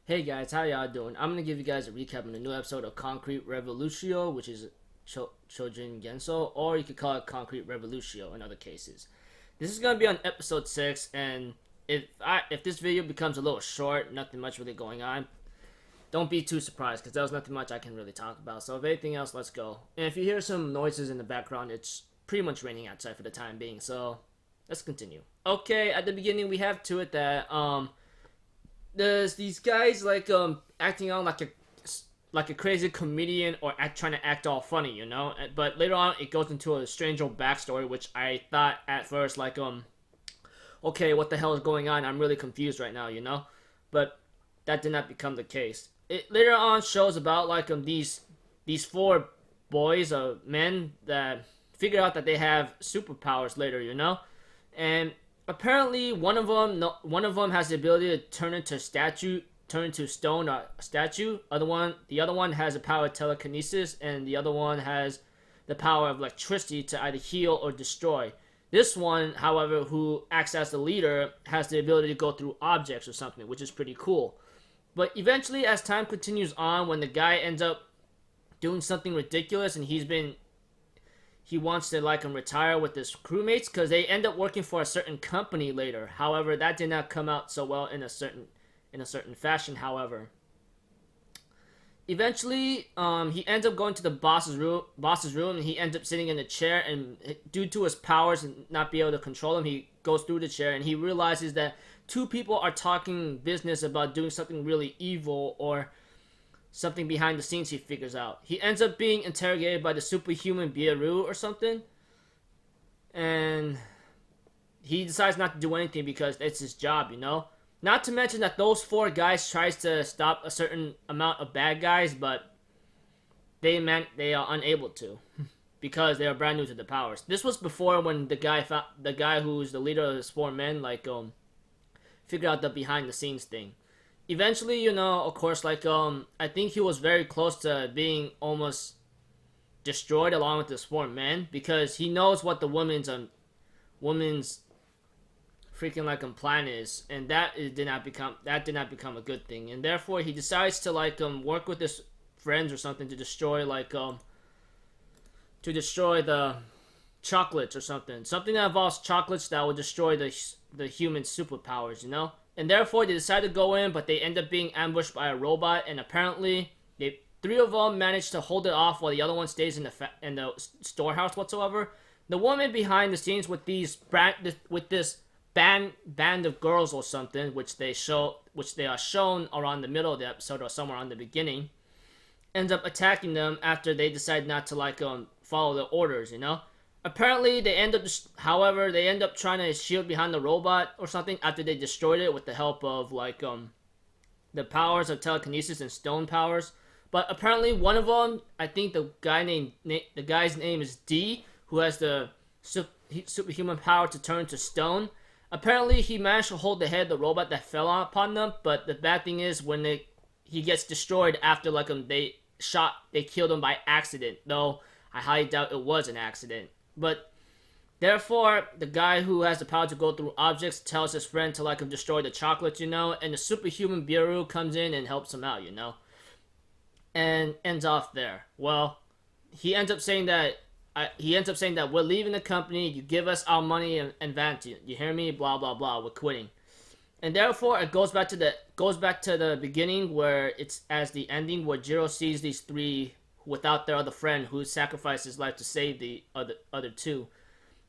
Hey guys, how y'all doing? I'm gonna give you guys a recap on the new episode of Concrete Revolutio, which is Choujin Gensou, or you could call it Concrete Revolutio in other cases. This is gonna be on episode 6, and if this video becomes a little short, nothing much really going on, don't be too surprised because there was nothing much I can really talk about. So if anything else, let's go. And if you hear some noises in the background, it's pretty much raining outside for the time being. So let's continue. Okay, at the beginning we have to it that there's these guys acting on like a crazy comedian or trying to act all funny, you know. But later on, it goes into a strange old backstory, which I thought at first okay, what the hell is going on? I'm really confused right now, you know. But that did not become the case. It later on shows about these four boys or men that figure out that they have superpowers later, you know, and apparently one of them has the ability to turn into stone or statue. The other one has the power of telekinesis, and the other one has the power of electricity to either heal or destroy. This one, however, who acts as the leader, has the ability to go through objects or something, which is pretty cool. But eventually, as time continues on, when the guy ends up doing something ridiculous and he wants to retire with his crewmates because they end up working for a certain company later. However, that did not come out so well in a certain fashion. However, eventually, he ends up going to the boss's room, and he ends up sitting in a chair. And due to his powers and not be able to control him, he goes through the chair, and he realizes that two people are talking business about doing something really evil or something behind the scenes. He figures out he ends up being interrogated by the superhuman Biaru or something, and he decides not to do anything because it's his job, you know. Not to mention that those four guys tries to stop a certain amount of bad guys, but they are unable to because they are brand new to the powers. This was before when the guy who's the leader of the four men figured out the behind the scenes thing. Eventually, you know, of course, I think he was very close to being almost destroyed along with his four men because he knows what the woman's freaking plan is, and that did not become a good thing, and therefore he decides to work with his friends or something to destroy the chocolates or something that involves chocolates that will destroy the human superpowers, you know. And therefore they decide to go in, but they end up being ambushed by a robot, and apparently three of them manage to hold it off while the other one stays in the storehouse whatsoever. The woman behind the scenes with this band of girls or something, which they are shown around the middle of the episode or somewhere on the beginning, ends up attacking them after they decide not to follow the orders, you know. Apparently, they end up trying to shield behind the robot or something after they destroyed it with the help of the powers of telekinesis and stone powers. But apparently, one of them, I think the guy's name is D, who has the superhuman power to turn to stone. Apparently, he managed to hold the head of the robot that fell upon them. But the bad thing is when he gets destroyed after they killed him by accident. Though I highly doubt it was an accident. But therefore, the guy who has the power to go through objects tells his friend to destroy the chocolates, you know, and the superhuman Biaru comes in and helps him out, you know, and ends off there. Well, he ends up saying that we're leaving the company. You give us our money and advance. You hear me? Blah blah blah. We're quitting. And therefore, it goes back to the beginning where it's as the ending where Jiro sees these three without their other friend who sacrificed his life to save the other two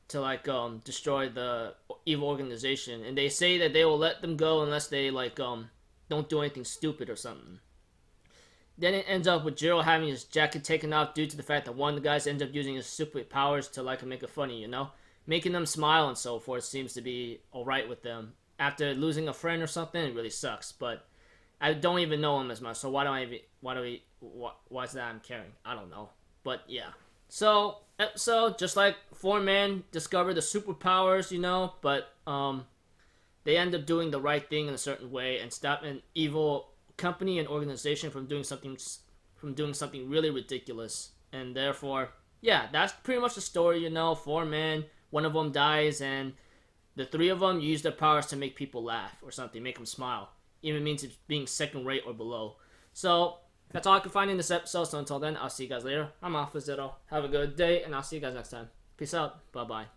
to destroy the evil organization, and they say that they will let them go unless they don't do anything stupid or something. Then it ends up with Jiro having his jacket taken off due to the fact that one of the guys ends up using his super powers to make it funny, you know, making them smile and so forth. Seems to be alright with them after losing a friend or something. It really sucks, but I don't even know him as much, so why is that I'm caring? I don't know. But yeah. So, episode, just like four men discover the superpowers, you know, but they end up doing the right thing in a certain way and stop an evil company and organization from doing something really ridiculous. And therefore, yeah, that's pretty much the story, you know. Four men, one of them dies, and the three of them use their powers to make people laugh or something, make them smile. even means it's being second rate or below. So that's all I can find in this episode. So until then, I'll see you guys later. I'm Alpha Zero. Have a good day, and I'll see you guys next time. Peace out. Bye bye.